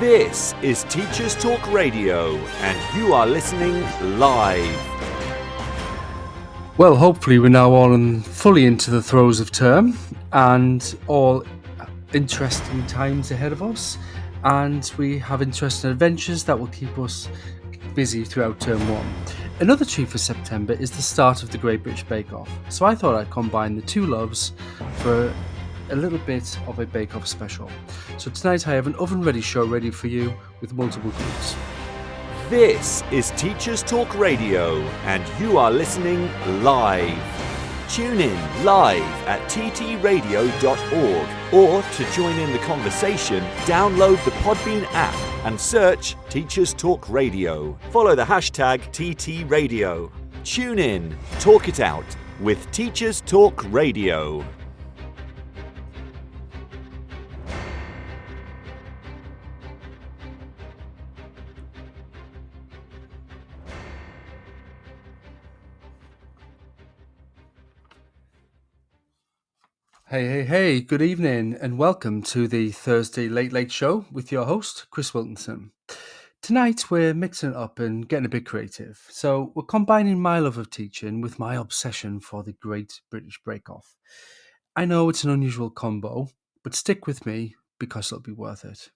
This is Teachers Talk Radio, and you are listening live. Well, hopefully we're now all fully into the throes of term and all interesting times ahead of us. And we have interesting adventures that will keep us busy throughout term one. Another treat for September is the start of the Great British Bake Off. So I thought I'd combine the two loves for a little bit of a Bake Off special. So tonight I have an oven-ready show ready for you with multiple groups. This is Teachers Talk Radio, and you are listening live. Tune in live at ttradio.org, or to join in the conversation, download the Podbean app and search Teachers Talk Radio. Follow the hashtag TTRadio. Tune in, talk it out with Teachers Talk Radio. Hey, good evening and welcome to the Thursday Late Late Show with your host, Chris Wilkinson. Tonight we're mixing it up and getting a bit creative. So we're combining my love of teaching with my obsession for the Great British Bake Off. I know it's an unusual combo, but stick with me because it'll be worth it.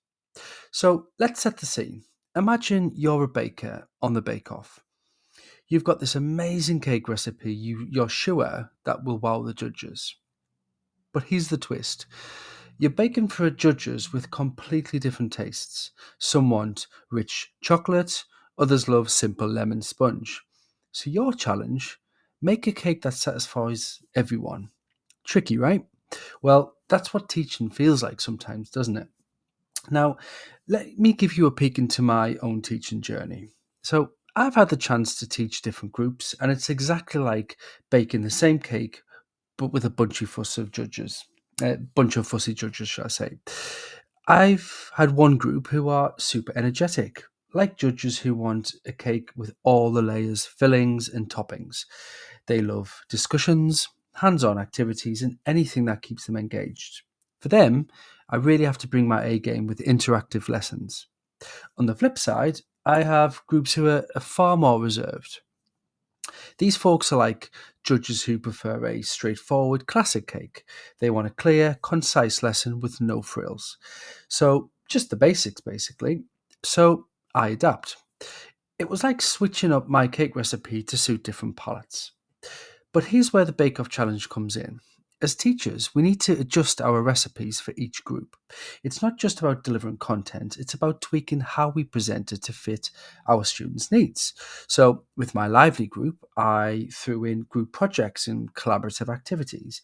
So let's set the scene. Imagine you're a baker on the Bake Off. You've got this amazing cake recipe you're sure that will wow the judges. But here's the twist. You're baking for judges with completely different tastes. Some want rich chocolate, others love simple lemon sponge. So your challenge, make a cake that satisfies everyone. Tricky, right? Well, that's what teaching feels like sometimes, doesn't it? Now, let me give you a peek into my own teaching journey. So I've had the chance to teach different groups, and it's exactly like baking the same cake but with a bunch of fussy judges, should I say. I've had one group who are super energetic, like judges who want a cake with all the layers, fillings, and toppings. They love discussions, hands-on activities, and anything that keeps them engaged. For them, I really have to bring my A game with interactive lessons. On the flip side, I have groups who are far more reserved. These folks are like judges who prefer a straightforward classic cake. They want a clear, concise lesson with no frills. So, just the basics, basically. So, I adapt. It was like switching up my cake recipe to suit different palates. But here's where the Bake Off Challenge comes in. As teachers, we need to adjust our recipes for each group. It's not just about delivering content, it's about tweaking how we present it to fit our students' needs. So, with my Lively group, I threw in group projects and collaborative activities.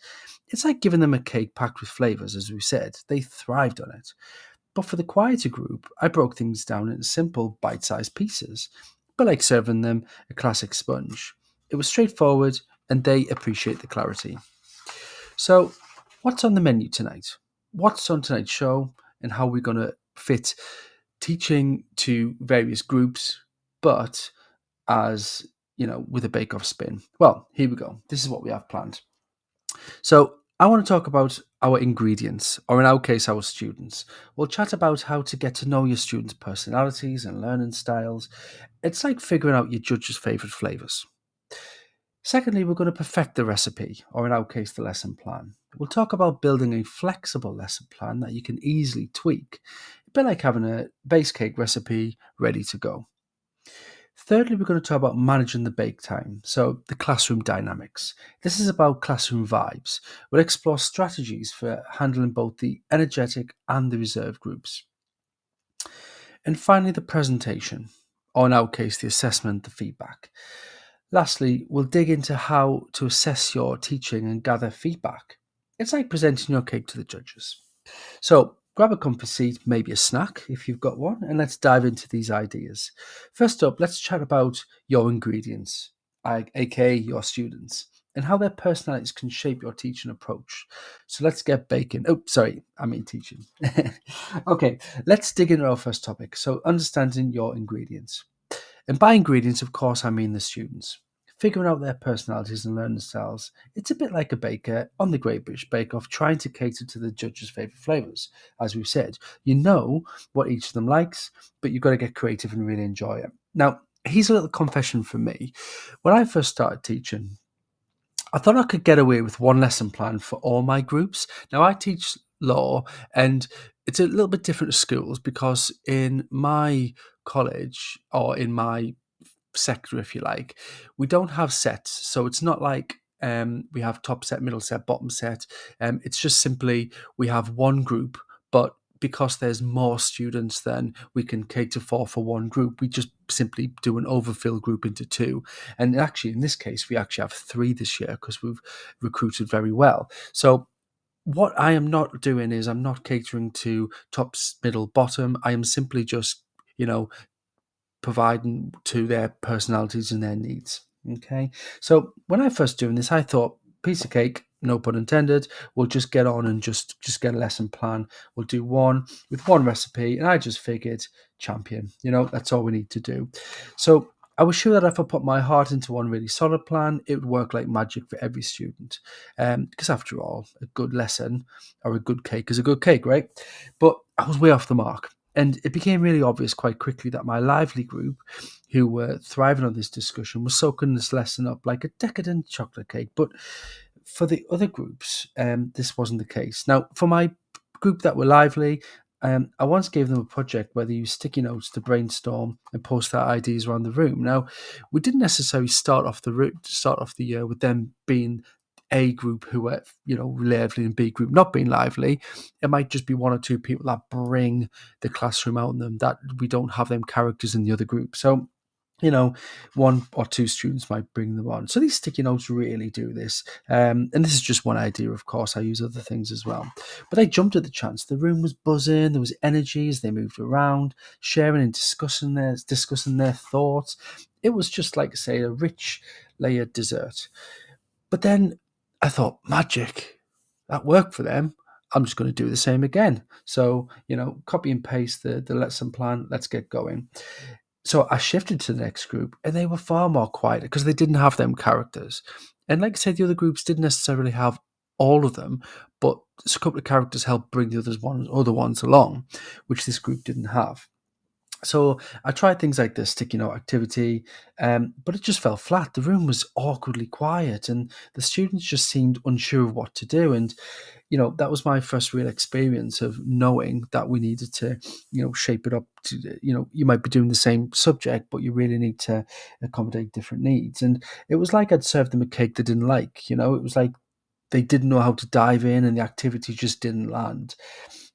It's like giving them a cake packed with flavours, as we said. They thrived on it. But for the quieter group, I broke things down into simple, bite-sized pieces, but like serving them a classic sponge. It was straightforward, and they appreciate the clarity. So, what's on the menu tonight? What's on tonight's show, and how are we going to fit teaching to various groups, but as, with a bake-off spin? Well, here we go. This is what we have planned. So, I want to talk about our ingredients, or in our case, our students. We'll chat about how to get to know your students' personalities and learning styles. It's like figuring out your judge's favourite flavours. Secondly, we're going to perfect the recipe, or in our case, the lesson plan. We'll talk about building a flexible lesson plan that you can easily tweak, a bit like having a base cake recipe ready to go. Thirdly, we're going to talk about managing the bake time, so the classroom dynamics. This is about classroom vibes. We'll explore strategies for handling both the energetic and the reserved groups. And finally, the presentation, or in our case, the assessment, the feedback. Lastly, we'll dig into how to assess your teaching and gather feedback. It's like presenting your cake to the judges. So grab a comfy seat, maybe a snack if you've got one, and let's dive into these ideas. First up, let's chat about your ingredients, aka your students, and how their personalities can shape your teaching approach. So let's get baking. Teaching. Okay, let's dig into our first topic. So understanding your ingredients. And by ingredients, of course, I mean the students. figuring out their personalities and learning styles. It's a bit like a baker on the Great British Bake Off trying to cater to the judges' favourite flavours. As we've said, you know what each of them likes, but you've got to get creative and really enjoy it. Now, here's a little confession from me. When I first started teaching, I thought I could get away with one lesson plan for all my groups. Now, I teach law, and it's a little bit different to schools because in my college or in my sector, if you like, we don't have sets. So it's not like we have top set, middle set, bottom set. It's just simply we have one group, but because there's more students than we can cater for one group, we just simply do an overfill group into two. And actually, in this case, we actually have three this year because we've recruited very well. So what I am not doing is I'm not catering to tops, middle, bottom. I am simply just, providing to their personalities and their needs. Okay. So when I first doing this, I thought piece of cake, no pun intended. We'll just get on and just get a lesson plan. We'll do one with one recipe. And I just figured champion, that's all we need to do. So I was sure that if I put my heart into one really solid plan, it would work like magic for every student. Because after all, a good lesson or a good cake is a good cake, right? But I was way off the mark. And it became really obvious quite quickly that my lively group, who were thriving on this discussion, was soaking this lesson up like a decadent chocolate cake. But for the other groups, this wasn't the case. Now, for my group that were lively, I once gave them a project where they used sticky notes to brainstorm and post their ideas around the room. Now, we didn't necessarily start off the year with them being A group who were, lively, and B group not being lively. It might just be one or two people that bring the classroom out in them, that we don't have them characters in the other group. So, one or two students might bring them on. So these sticky notes really do this. And this is just one idea, of course. I use other things as well. But they jumped at the chance. The room was buzzing. There was energy as they moved around, sharing and discussing their thoughts. It was just like, say, a rich layered dessert. But then I thought, magic, that worked for them. I'm just going to do the same again. So, copy and paste the lesson plan. Let's get going. So I shifted to the next group, and they were far more quiet because they didn't have them characters. And like I said, the other groups didn't necessarily have all of them, but a couple of characters helped bring the other ones along, which this group didn't have. So I tried things like the sticky note activity, but it just fell flat. The room was awkwardly quiet, and the students just seemed unsure of what to do. And that was my first real experience of knowing that we needed to, shape it up to, you might be doing the same subject, but you really need to accommodate different needs. And it was like I'd served them a cake they didn't like. It was like they didn't know how to dive in, and the activity just didn't land.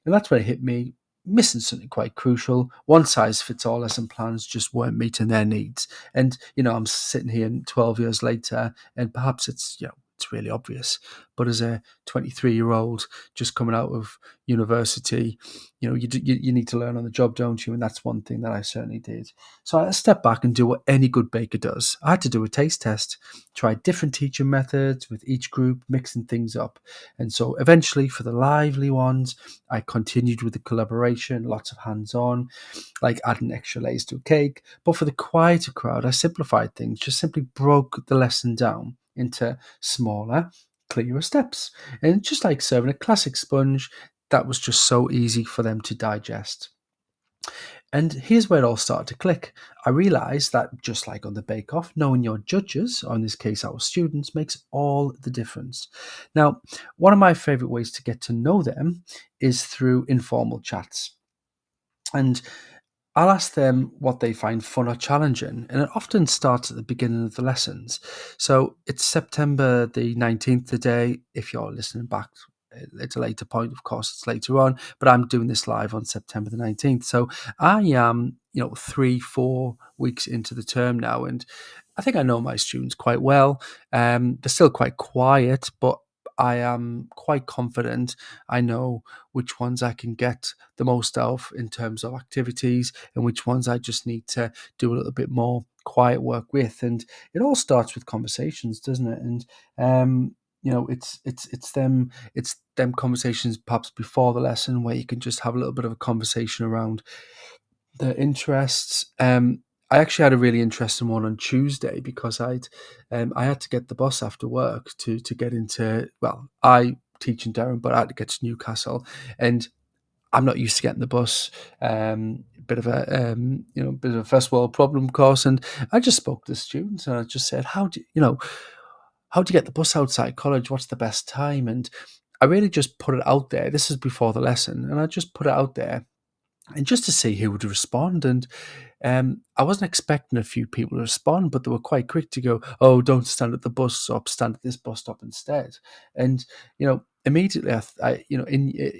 And that's when it hit me, missing something quite crucial. One size fits all lesson plans just weren't meeting their needs. And, I'm sitting here 12 years later, and perhaps it's really obvious. But as a 23-year-old just coming out of university, you need to learn on the job, don't you? And that's one thing that I certainly did. So I stepped back and do what any good baker does. I had to do a taste test, try different teaching methods with each group, mixing things up. And so eventually for the lively ones, I continued with the collaboration, lots of hands-on, like adding extra layers to a cake. But for the quieter crowd, I simplified things, just simply broke the lesson down into smaller, clearer steps. And just like serving a classic sponge, that was just so easy for them to digest. And here's where it all started to click. I realised that just like on the Bake Off, knowing your judges, or in this case our students, makes all the difference. Now, one of my favourite ways to get to know them is through informal chats. And I'll ask them what they find fun or challenging, and it often starts at the beginning of the lessons. So it's September the 19th today. If you're listening back at a later point, of course, it's later on, but I'm doing this live on September the 19th. So I am, 3-4 weeks into the term now, and I think I know my students quite well. They're still quite quiet, but I am quite confident. I know which ones I can get the most of in terms of activities and which ones I just need to do a little bit more quiet work with. And it all starts with conversations, doesn't it? And it's them conversations perhaps before the lesson where you can just have a little bit of a conversation around their interests. I actually had a really interesting one on Tuesday because I had to get the bus after work to get into, well, I teach in Durham, but I had to get to Newcastle, and I'm not used to getting the bus. Bit of a first world problem, of course. And I just spoke to the students and I just said, how do you get the bus outside college? What's the best time? And I really just put it out there. This is before the lesson, and I just put it out there, and just to see who would respond. And I wasn't expecting a few people to respond, but they were quite quick to go, "Oh, don't stand at the bus stop, stand at this bus stop instead." And immediately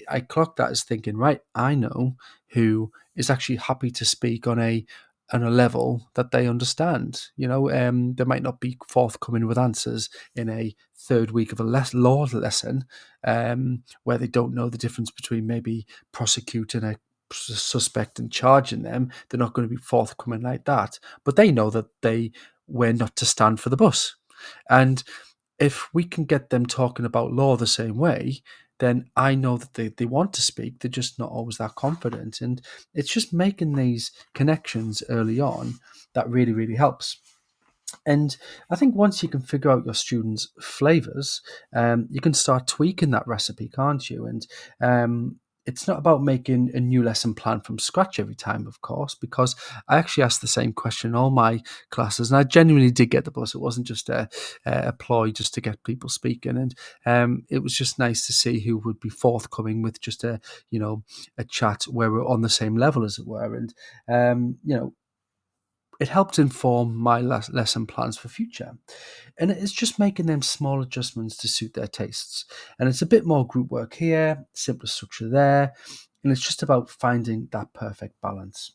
I clocked that as thinking, right, I know who is actually happy to speak on a level that they understand. They might not be forthcoming with answers in a third week of a law lesson, where they don't know the difference between maybe prosecuting a suspect and charging them. They're not going to be forthcoming like that, but they know that they were not to stand for the bus. And if we can get them talking about law the same way, then I know that they want to speak, they're just not always that confident. And it's just making these connections early on that really, really helps. And I think once you can figure out your students' flavors, you can start tweaking that recipe, can't you? And it's not about making a new lesson plan from scratch every time, of course, because I actually asked the same question in all my classes, and I genuinely did get the bus. It wasn't just a ploy just to get people speaking, and it was just nice to see who would be forthcoming with just a chat where we're on the same level, as it were. And it helped inform my lesson plans for future. And it's just making them small adjustments to suit their tastes. And it's a bit more group work here, simpler structure there, and it's just about finding that perfect balance.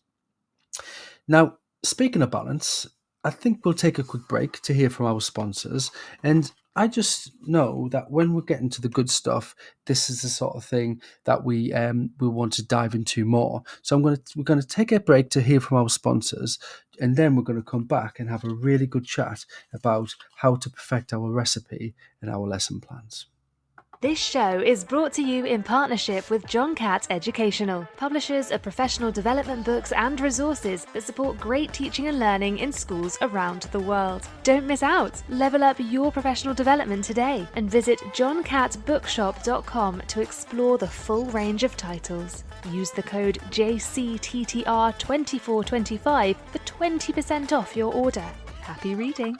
Now, speaking of balance, I think we'll take a quick break to hear from our sponsors. And I just know that when we're getting to the good stuff, this is the sort of thing that we want to dive into more. So we're going to take a break to hear from our sponsors, and then we're going to come back and have a really good chat about how to perfect our recipe and our lesson plans. This show is brought to you in partnership with John Catt Educational, publishers of professional development books and resources that support great teaching and learning in schools around the world. Don't miss out. Level up your professional development today and visit johncattbookshop.com to explore the full range of titles. Use the code JCTTR2425 for 20% off your order. Happy reading.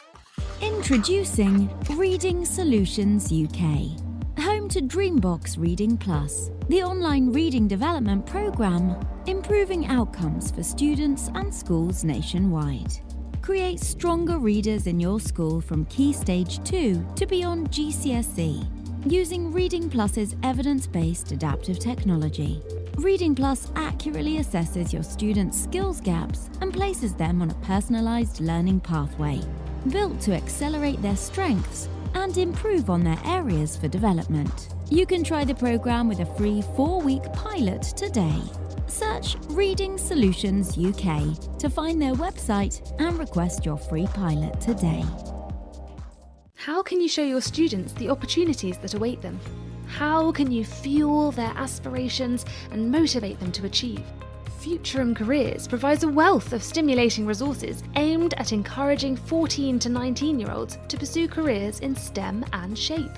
Introducing Reading Solutions UK. Home to Dreambox Reading Plus, the online reading development programme, improving outcomes for students and schools nationwide. Create stronger readers in your school from Key Stage 2 to beyond GCSE, using Reading Plus's evidence-based adaptive technology. Reading Plus accurately assesses your students' skills gaps and places them on a personalised learning pathway, built to accelerate their strengths and improve on their areas for development. You can try the program with a free 4-week pilot today. Search Reading Solutions UK to find their website and request your free pilot today. How can you show your students the opportunities that await them? How can you fuel their aspirations and motivate them to achieve? Futurum Careers provides a wealth of stimulating resources aimed at encouraging 14 to 19-year-olds to pursue careers in STEM and SHAPE.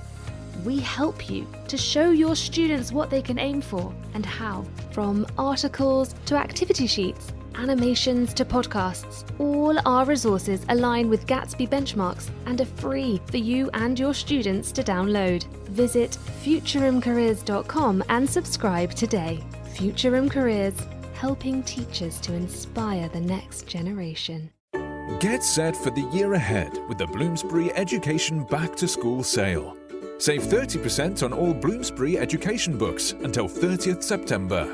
We help you to show your students what they can aim for and how. From articles to activity sheets, animations to podcasts, all our resources align with Gatsby benchmarks and are free for you and your students to download. Visit futurumcareers.com and subscribe today. Futurum Careers, helping teachers to inspire the next generation. Get set for the year ahead with the Bloomsbury Education Back to School sale. Save 30% on all Bloomsbury education books until 30th September.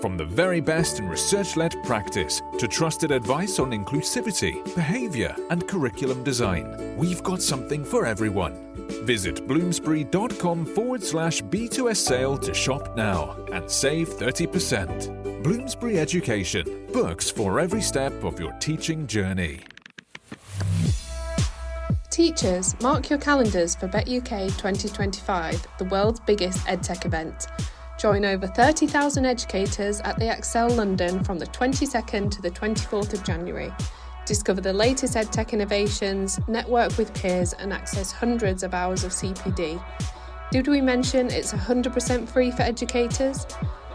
From the very best in research-led practice to trusted advice on inclusivity, behaviour and curriculum design, we've got something for everyone. Visit bloomsbury.com/B2S sale to shop now and save 30%. Bloomsbury Education, books for every step of your teaching journey. Teachers, mark your calendars for BetUK 2025, the world's biggest EdTech event. Join over 30,000 educators at the Excel London from the 22nd to the 24th of January. Discover the latest EdTech innovations, network with peers and access hundreds of hours of CPD. Did we mention it's 100% free for educators?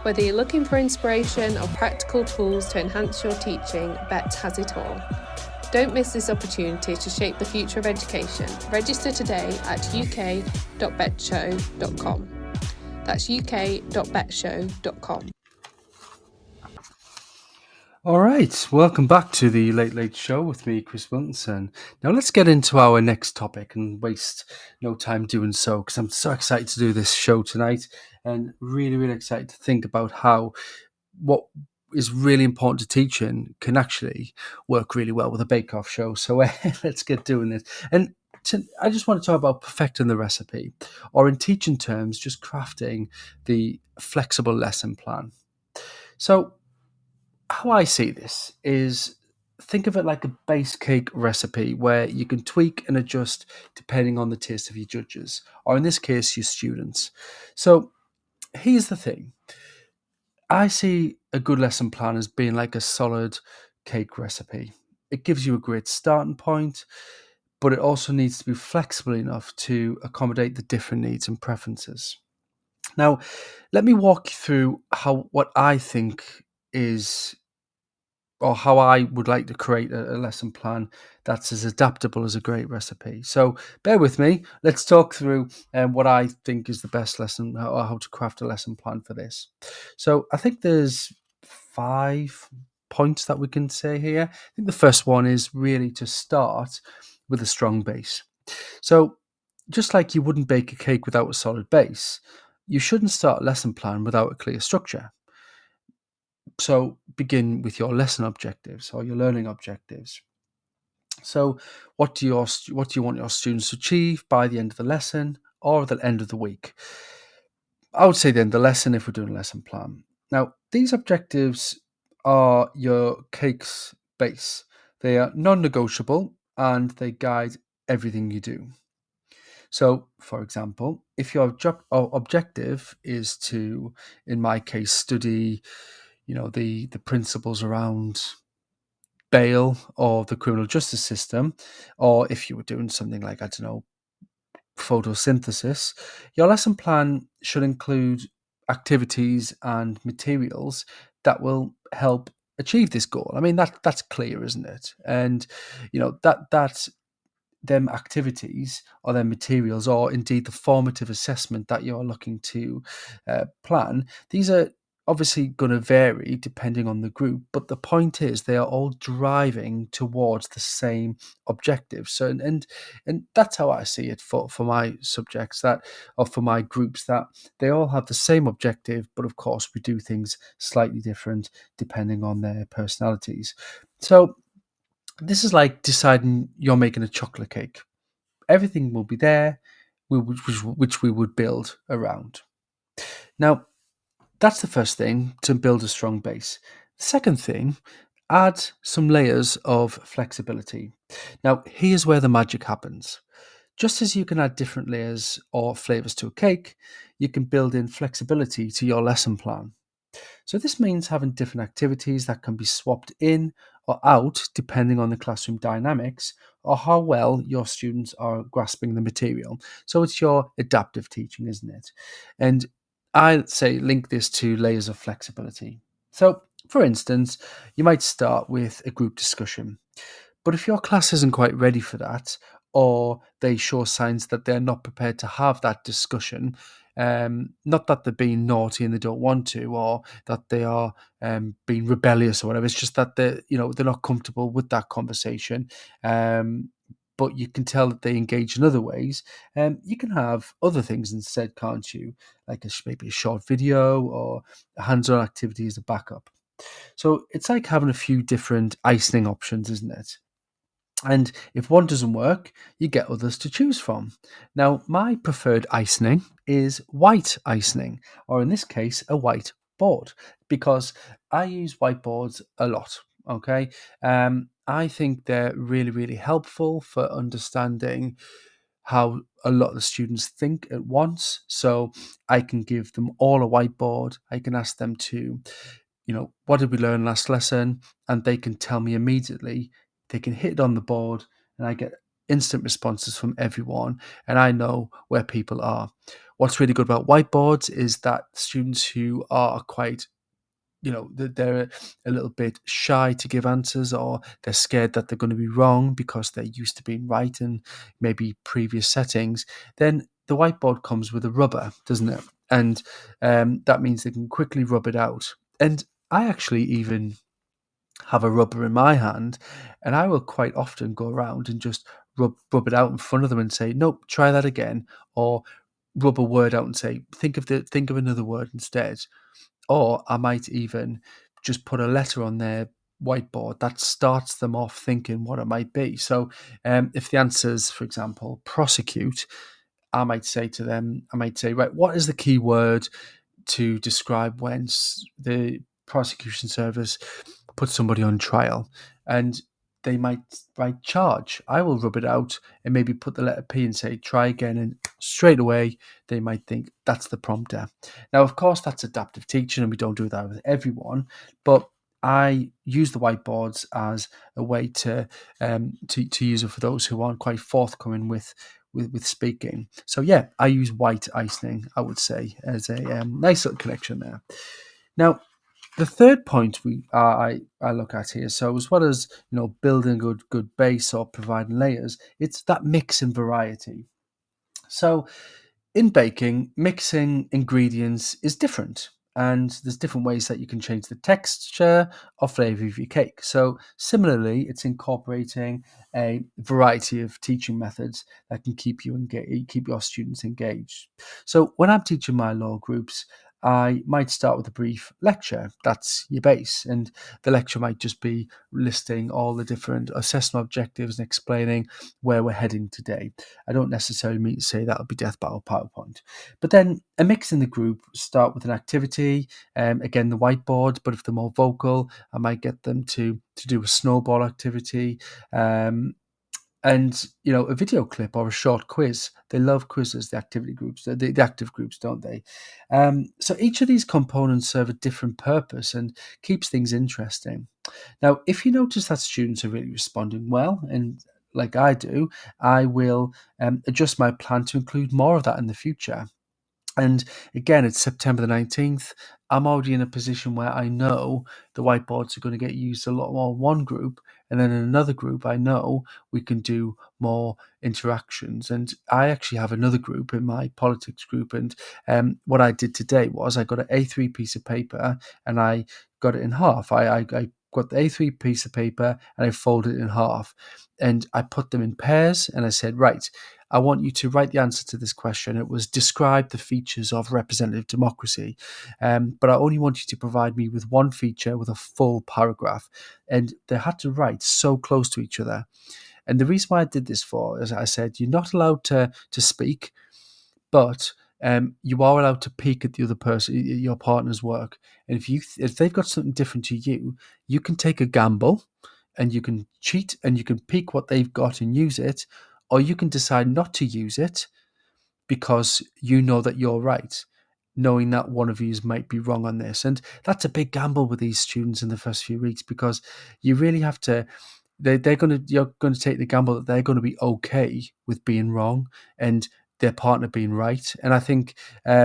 Whether you're looking for inspiration or practical tools to enhance your teaching, BET has it all. Don't miss this opportunity to shape the future of education. Register today at uk.betshow.com. That's uk.betshow.com. All right, welcome back to the Late Late Show with me, Chris Wilkinson. Now let's get into our next topic and waste no time doing so, because I'm so excited to do this show tonight and really, really excited to think about how what is really important to teaching can actually work really well with a bake-off show. So let's get doing this. And I just want to talk about perfecting the recipe, or in teaching terms, just crafting the flexible lesson plan. So how I see this is, think of it like a base cake recipe where you can tweak and adjust depending on the taste of your judges, or in this case, your students. So here's the thing. I see a good lesson plan as being like a solid cake recipe. It gives you a great starting point, but it also needs to be flexible enough to accommodate the different needs and preferences. Now, let me walk you through what I think is, or how I would like to create a lesson plan that's as adaptable as a great recipe. So bear with me. Let's talk through what I think is the best lesson, or how to craft a lesson plan for this. So I think there's 5 points that we can say here. I think the first one is really to start with a strong base. So just like you wouldn't bake a cake without a solid base, you shouldn't start a lesson plan without a clear structure. So begin with your lesson objectives or your learning objectives. So what do you want your students to achieve by the end of the lesson or the end of the week? I would say the end of the lesson if we're doing a lesson plan. Now, these objectives are your cake's base. They are non-negotiable and they guide everything you do. So, for example, if your objective is to, in my case, study the principles around bail or the criminal justice system, or if you were doing something like, photosynthesis, your lesson plan should include activities and materials that will help achieve this goal. I mean, that's clear, isn't it? And that them activities or them materials, or indeed the formative assessment that you're looking to plan, these are obviously going to vary depending on the group, but the point is they are all driving towards the same objective. So and that's how I see it for my subjects, or for my groups, that they all have the same objective, but of course we do things slightly different depending on their personalities. So this is like deciding you're making a chocolate cake. Everything will be there, which we would build around. Now, that's the first thing, to build a strong base. The second thing, add some layers of flexibility. Now, here's where the magic happens. Just as you can add different layers or flavors to a cake, you can build in flexibility to your lesson plan. So this means having different activities that can be swapped in or out depending on the classroom dynamics or how well your students are grasping the material. So it's your adaptive teaching, isn't it? And I'd say link this to layers of flexibility. So, for instance, you might start with a group discussion. But if your class isn't quite ready for that, or they show signs that they're not prepared to have that discussion, not that they're being naughty and they don't want to, or that they are being rebellious or whatever. It's just that they're not comfortable with that conversation. But you can tell that they engage in other ways. You can have other things instead, can't you? Like maybe a short video or a hands-on activity as a backup. So it's like having a few different icing options, isn't it? And if one doesn't work, you get others to choose from. Now, my preferred icing is white icing, or in this case, a white board, because I use whiteboards a lot. Okay. I think they're really, really helpful for understanding how a lot of the students think at once. So I can give them all a whiteboard. I can ask them to, what did we learn last lesson? And they can tell me immediately they can hit it on the board, and I get instant responses from everyone, and I know where people are. What's really good about whiteboards is that students who are quite, they're a little bit shy to give answers, or they're scared that they're going to be wrong because they're used to being right in maybe previous settings, then the whiteboard comes with a rubber, doesn't it? And that means they can quickly rub it out. And I actually even have a rubber in my hand, and I will quite often go around and just rub it out in front of them and say, nope, try that again, or rub a word out and say, think of another word instead. Or I might even just put a letter on their whiteboard that starts them off thinking what it might be. So if the answer is, for example, prosecute, I might say, right, what is the key word to describe when the prosecution service put somebody on trial? And they might write charge. I will rub it out and maybe put the letter P and say try again, and straight away they might think that's the prompter. Now, of course, that's adaptive teaching, and we don't do that with everyone, but I use the whiteboards as a way to use it for those who aren't quite forthcoming with speaking. So yeah, I use white icing, I would say, as a nice little connection there. Now, the third point I look at here, so as well as building a good base or providing layers, it's that mix and variety. So in baking, mixing ingredients is different, and there's different ways that you can change the texture or flavour of your cake. So similarly, it's incorporating a variety of teaching methods that can keep your students engaged. So when I'm teaching my law groups, I might start with a brief lecture. That's your base. And the lecture might just be listing all the different assessment objectives and explaining where we're heading today. I don't necessarily mean to say that'll be death by PowerPoint. But then a mix in the group, start with an activity, again, the whiteboard, but if they're more vocal, I might get them to do a snowball activity, and a video clip or a short quiz. They love quizzes, the activity groups, the active groups, don't they? So each of these components serve a different purpose and keeps things interesting. Now, if you notice that students are really responding well, and like I do, I will adjust my plan to include more of that in the future. And again, it's September the 19th. I'm already in a position where I know the whiteboards are going to get used a lot more in one group, and then in another group, I know we can do more interactions. And I actually have another group in my politics group, and what I did today was I got an A3 piece of paper and I got it in half. I got the A3 piece of paper and I folded it in half, and I put them in pairs, and I said, right, I want you to write the answer to this question. It was describe the features of representative democracy. But I only want you to provide me with one feature with a full paragraph. And they had to write so close to each other. And the reason why I did this for, as I said, you're not allowed to speak, but you are allowed to peek at the other person, your partner's work. And if they've got something different to you, you can take a gamble and you can cheat and you can peek what they've got and use it, or you can decide not to use it because you know that you're right, knowing that one of you might be wrong on this. And that's a big gamble with these students in the first few weeks, because you really have to, you're going to take the gamble that they're going to be okay with being wrong and their partner being right. And I think I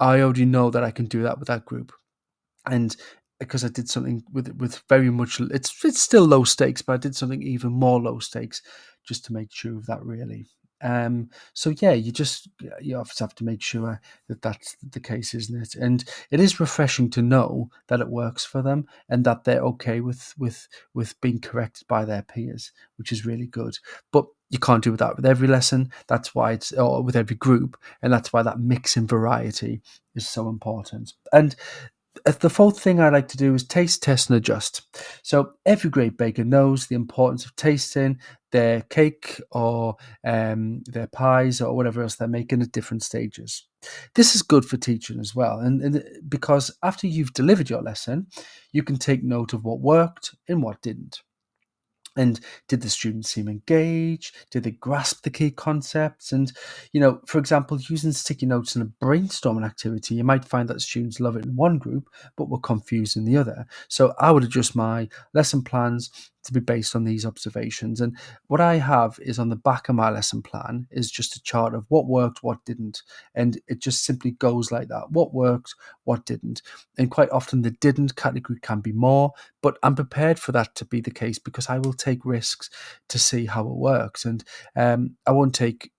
already know that I can do that with that group. And because I did something with very much, it's still low stakes, but I did something even more low stakes just to make sure of that, really. So yeah, you obviously have to make sure that that's the case, isn't it? And it is refreshing to know that it works for them and that they're okay with being corrected by their peers, which is really good. But you can't do that with every lesson. That's why or with every group, and that's why that mix and variety is so important. And the fourth thing I like to do is taste, test, and adjust. So every great baker knows the importance of tasting their cake or their pies or whatever else they're making at different stages. This is good for teaching as well, and because after you've delivered your lesson, you can take note of what worked and what didn't. And did the students seem engaged? Did they grasp the key concepts? And, for example, using sticky notes in a brainstorming activity, you might find that students love it in one group, but were confused in the other. So I would adjust my lesson plans to be based on these observations. And what I have is on the back of my lesson plan is just a chart of what worked, what didn't. And it just simply goes like that. What worked, what didn't. And quite often the didn't category can be more, but I'm prepared for that to be the case because I will take risks to see how it works. And I won't take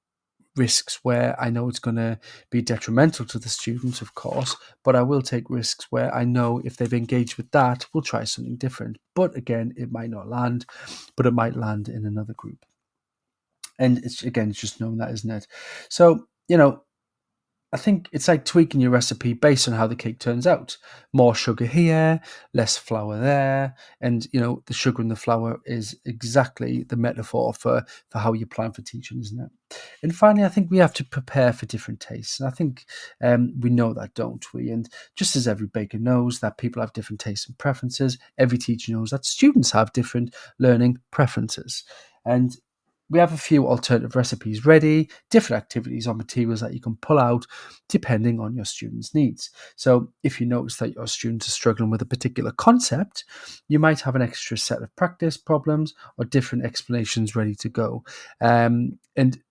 risks where I know it's going to be detrimental to the students, of course, but I will take risks where I know if they've engaged with that, we'll try something different. But again, it might not land, but it might land in another group. And it's just knowing that, isn't it? So, I think it's like tweaking your recipe based on how the cake turns out. More sugar here, less flour there. And, the sugar and the flour is exactly the metaphor for how you plan for teaching, isn't it? And finally, I think we have to prepare for different tastes. And I think we know that, don't we? And just as every baker knows that people have different tastes and preferences, every teacher knows that students have different learning preferences. And we have a few alternative recipes ready, different activities or materials that you can pull out depending on your students' needs. So if you notice that your students are struggling with a particular concept, you might have an extra set of practice problems or different explanations ready to go. And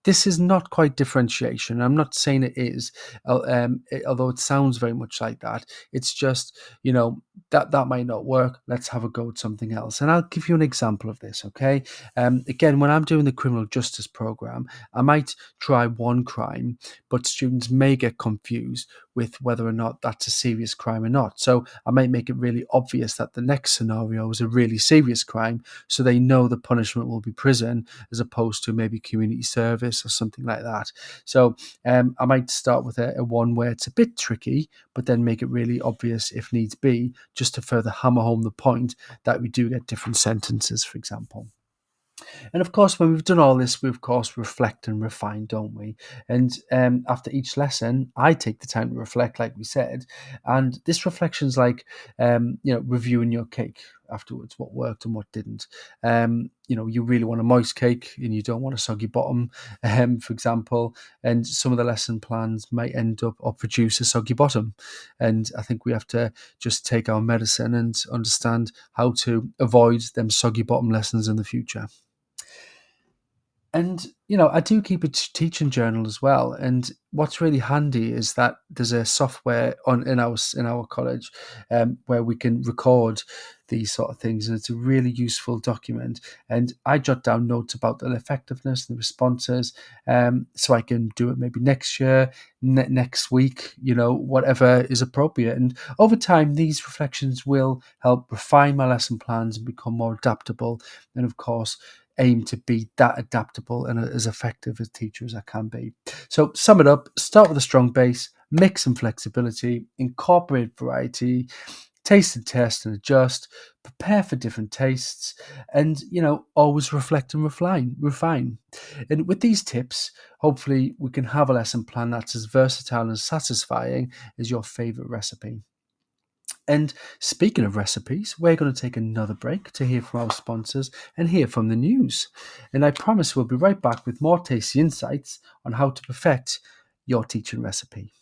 this is not quite differentiation. I'm not saying it is, although it sounds very much like that. It's just, that might not work. Let's have a go at something else. And I'll give you an example of this, okay? Again, when I'm doing the criminal justice program, I might try one crime, but students may get confused with whether or not that's a serious crime or not. So I might make it really obvious that the next scenario is a really serious crime, so they know the punishment will be prison as opposed to maybe community service or something like that. So I might start with a one where it's a bit tricky, but then make it really obvious if needs be, just to further hammer home the point that we do get different sentences, for example. And of course, when we've done all this, we of course reflect and refine, don't we? And after each lesson, I take the time to reflect, like we said. And this reflection's like, reviewing your cake afterwards, what worked and what didn't. You really want a moist cake and you don't want a soggy bottom, for example. And some of the lesson plans might end up or produce a soggy bottom. And I think we have to just take our medicine and understand how to avoid them soggy bottom lessons in the future. And, I do keep a teaching journal as well. And what's really handy is that there's a software in our college where we can record these sort of things. And it's a really useful document. And I jot down notes about the effectiveness and the responses so I can do it maybe next year, next week, whatever is appropriate. And over time, these reflections will help refine my lesson plans and become more adaptable. And of course, aim to be that adaptable and as effective as teacher as I can be. So sum it up, start with a strong base, mix some flexibility, incorporate variety, taste and test and adjust, prepare for different tastes, and, always reflect and refine. And with these tips, hopefully we can have a lesson plan that's as versatile and satisfying as your favorite recipe. And speaking of recipes, we're going to take another break to hear from our sponsors and hear from the news. And I promise we'll be right back with more tasty insights on how to perfect your teaching recipe.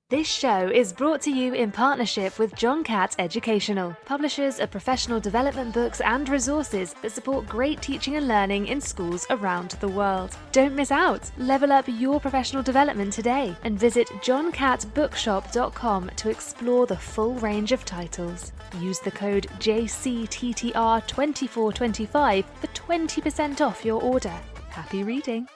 This show is brought to you in partnership with John Catt Educational, publishers of professional development books and resources that support great teaching and learning in schools around the world. Don't miss out. Level up your professional development today and visit johncattbookshop.com to explore the full range of titles. Use the code JCTTR2425 for 20% off your order. Happy reading.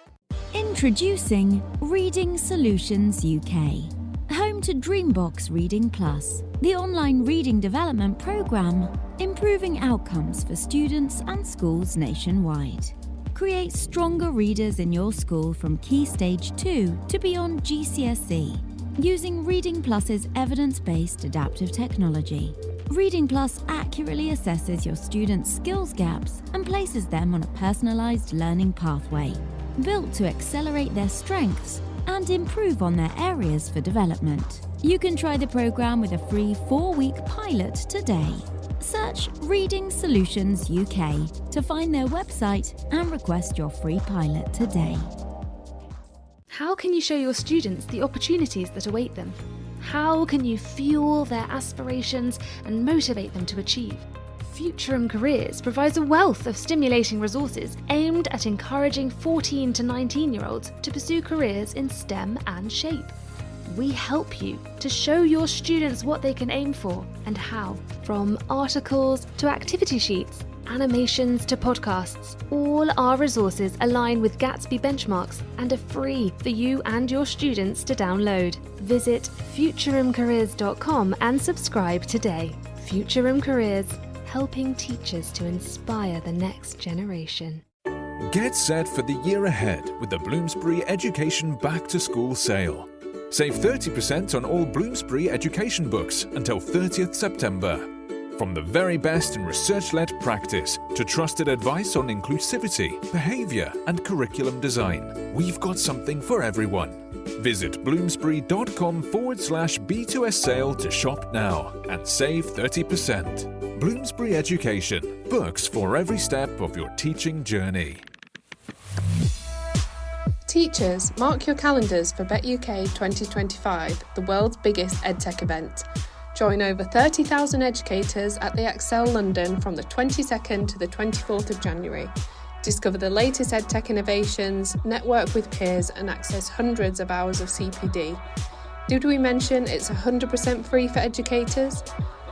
Introducing Reading Solutions UK. Home to Dreambox Reading Plus, the online reading development program, improving outcomes for students and schools nationwide. Create stronger readers in your school from Key Stage 2 to beyond GCSE, using Reading Plus's evidence-based adaptive technology. Reading Plus accurately assesses your students' skills gaps and places them on a personalised learning pathway, built to accelerate their strengths and improve on their areas for development. You can try the program with a free 4-week pilot today. Search Reading Solutions UK to find their website and request your free pilot today. How can you show your students the opportunities that await them? How can you fuel their aspirations and motivate them to achieve? Future Careers provides a wealth of stimulating resources aimed at encouraging 14 to 19-year-olds to pursue careers in STEM and SHAPE. We help you to show your students what they can aim for and how. From articles to activity sheets, animations to podcasts, all our resources align with Gatsby benchmarks and are free for you and your students to download. Visit futurumcareers.com and subscribe today. Futurum Careers, helping teachers to inspire the next generation. Get set for the year ahead with the Bloomsbury Education Back to School sale. Save 30% on all Bloomsbury education books until 30th September. From the very best in research-led practice to trusted advice on inclusivity, behaviour and curriculum design, we've got something for everyone. Visit bloomsbury.com/B2S sale to shop now and save 30%. Bloomsbury Education, books for every step of your teaching journey. Teachers, mark your calendars for BetUK 2025, the world's biggest EdTech event. Join over 30,000 educators at the Excel London from the 22nd to the 24th of January. Discover the latest EdTech innovations, network with peers and access hundreds of hours of CPD. Did we mention it's 100% free for educators?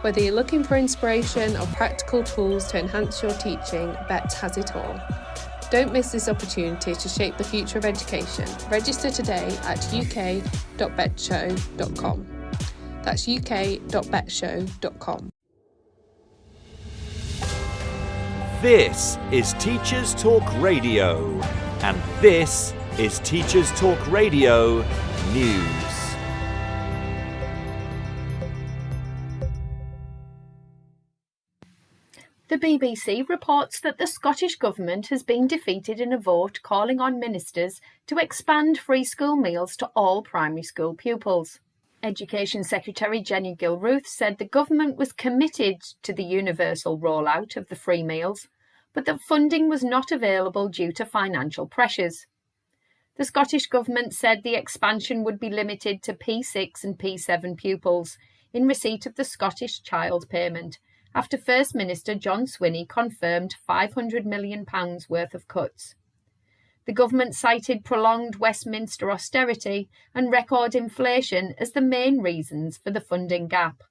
Whether you're looking for inspiration or practical tools to enhance your teaching, BET has it all. Don't miss this opportunity to shape the future of education. Register today at uk.betshow.com. That's uk.betshow.com. This is Teachers Talk Radio, and this is Teachers Talk Radio News. The BBC reports that the Scottish Government has been defeated in a vote calling on ministers to expand free school meals to all primary school pupils. Education Secretary Jenny Gilruth said the government was committed to the universal rollout of the free meals, but that funding was not available due to financial pressures. The Scottish Government said the expansion would be limited to P6 and P7 pupils in receipt of the Scottish Child Payment, after First Minister John Swinney confirmed £500 million worth of cuts. The government cited prolonged Westminster austerity and record inflation as the main reasons for the funding gap.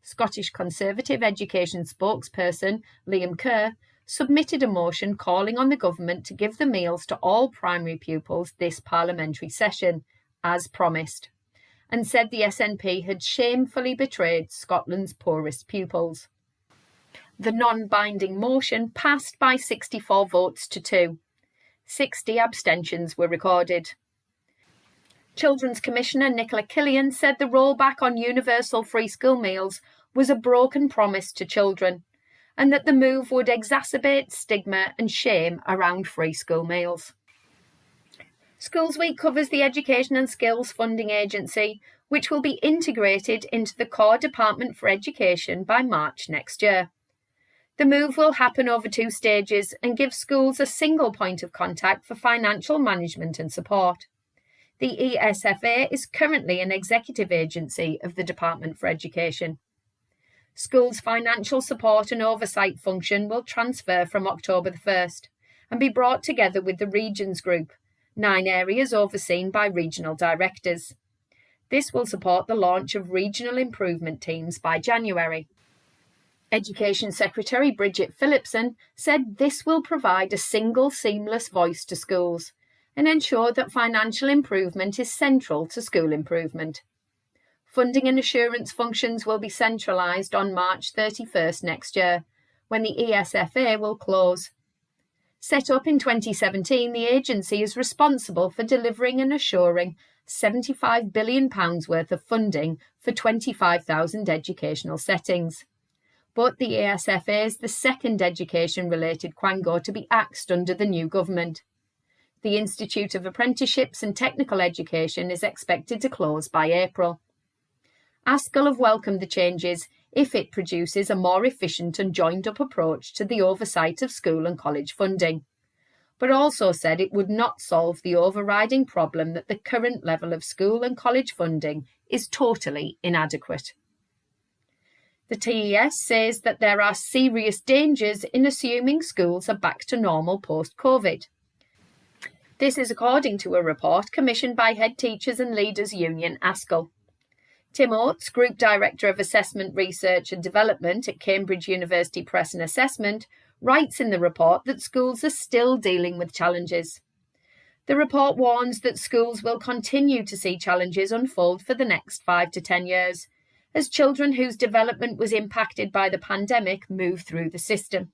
Scottish Conservative education spokesperson Liam Kerr submitted a motion calling on the government to give the meals to all primary pupils this parliamentary session, as promised, and said the SNP had shamefully betrayed Scotland's poorest pupils. The non-binding motion passed by 64 votes to 2. 60 abstentions were recorded. Children's Commissioner Nicola Killian said the rollback on universal free school meals was a broken promise to children, and that the move would exacerbate stigma and shame around free school meals. Schools Week covers the Education and Skills Funding Agency, which will be integrated into the core Department for Education by March next year. The move will happen over 2 stages and give schools a single point of contact for financial management and support. The ESFA is currently an executive agency of the Department for Education. Schools' financial support and oversight function will transfer from October the 1st and be brought together with the Regions Group, 9 areas overseen by regional directors. This will support the launch of regional improvement teams by January. Education Secretary Bridget Phillipson said this will provide a single seamless voice to schools and ensure that financial improvement is central to school improvement. Funding and assurance functions will be centralised on March 31st next year, when the ESFA will close. Set up in 2017, the agency is responsible for delivering and assuring £75 billion worth of funding for 25,000 educational settings. But the ESFA is the second education-related quango to be axed under the new government. The Institute of Apprenticeships and Technical Education is expected to close by April. ASCL have welcomed the changes if it produces a more efficient and joined-up approach to the oversight of school and college funding, but also said it would not solve the overriding problem that the current level of school and college funding is totally inadequate. The TES says that there are serious dangers in assuming schools are back to normal post-COVID. This is according to a report commissioned by Head Teachers and Leaders Union ASCL. Tim Oates, Group Director of Assessment Research and Development at Cambridge University Press and Assessment, writes in the report that schools are still dealing with challenges. The report warns that schools will continue to see challenges unfold for the next 5 to 10 years, as children whose development was impacted by the pandemic move through the system.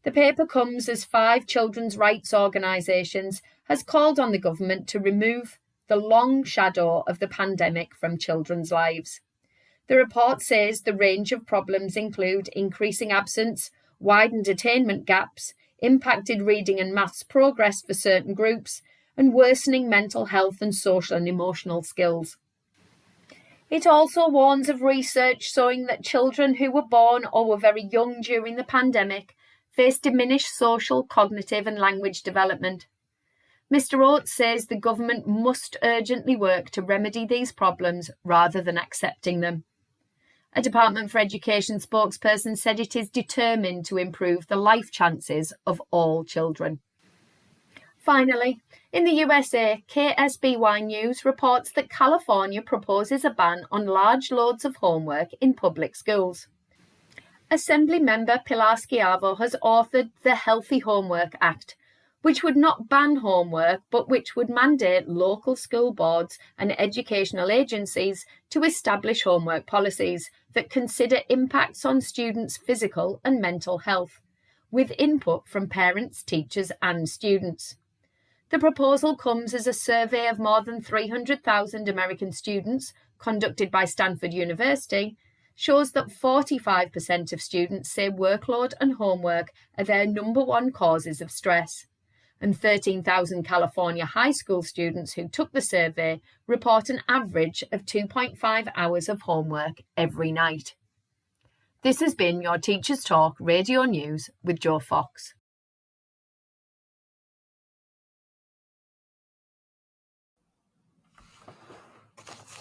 The paper comes as 5 children's rights organisations has called on the government to remove the long shadow of the pandemic from children's lives. The report says the range of problems include increasing absence, widened attainment gaps, impacted reading and maths progress for certain groups, and worsening mental health and social and emotional skills. It also warns of research showing that children who were born or were very young during the pandemic face diminished social, cognitive and language development. Mr. Oates says the government must urgently work to remedy these problems rather than accepting them. A Department for Education spokesperson said it is determined to improve the life chances of all children. Finally, in the USA, KSBY News reports that California proposes a ban on large loads of homework in public schools. Assembly member Pilar Schiavo has authored the Healthy Homework Act, which would not ban homework, but which would mandate local school boards and educational agencies to establish homework policies that consider impacts on students' physical and mental health, with input from parents, teachers and students. The proposal comes as a survey of more than 300,000 American students, conducted by Stanford University, shows that 45% of students say workload and homework are their number one causes of stress. And 13,000 California high school students who took the survey report an average of 2.5 hours of homework every night. This has been your Teachers Talk Radio News with Joe Fox.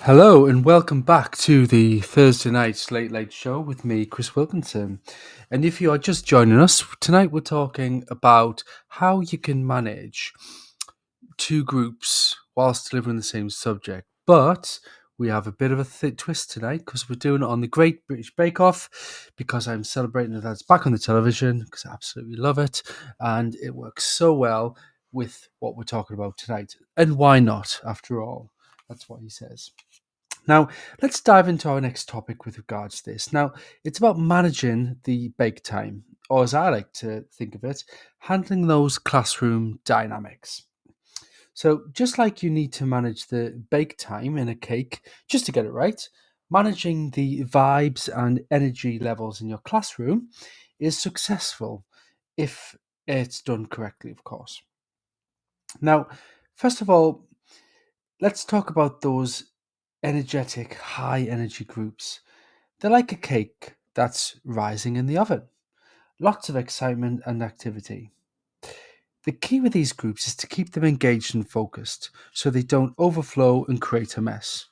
Hello and welcome back to the Thursday night Late Late Show with me, Chris Wilkinson. And if you are just joining us, tonight we're talking about how you can manage 2 groups whilst delivering the same subject. But we have a bit of a twist tonight because we're doing it on the Great British Bake Off, because I'm celebrating that it's back on the television because I absolutely love it and it works so well with what we're talking about tonight. And why not, after all? That's what he says. Now, let's dive into our next topic with regards to this. Now, it's about managing the bake time, or as I like to think of it, handling those classroom dynamics. So, just like you need to manage the bake time in a cake just to get it right, managing the vibes and energy levels in your classroom is successful if it's done correctly, of course. Now, first of all, let's talk about those energetic, high energy groups. They're like a cake that's rising in the oven. Lots of excitement and activity. The key with these groups is to keep them engaged and focused so they don't overflow and create a mess.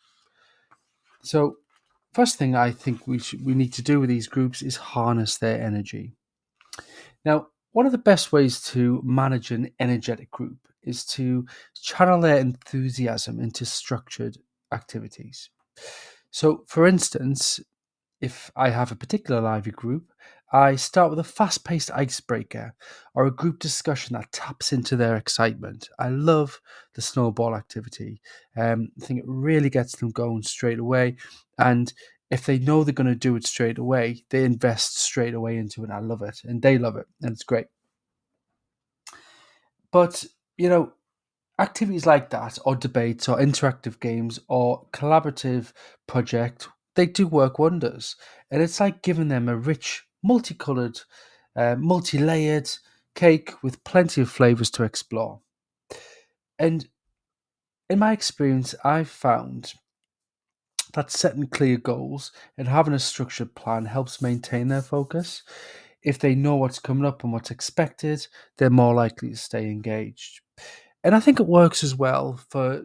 So, first thing I think we need to do with these groups is harness their energy. Now, one of the best ways to manage an energetic group is to channel their enthusiasm into structured activities. So, for instance, if I have a particular lively group, I start with a fast-paced icebreaker or a group discussion that taps into their excitement. I love the snowball activity. I think it really gets them going straight away. And if they know they're going to do it straight away, they invest straight away into it. I love it. And they love it. And it's great. But, activities like that, or debates, or interactive games, or collaborative project, they do work wonders. And it's like giving them a rich, multicolored, multi-layered cake with plenty of flavors to explore. And in my experience, I've found that setting clear goals and having a structured plan helps maintain their focus. If they know what's coming up and what's expected, they're more likely to stay engaged. And I think it works as well for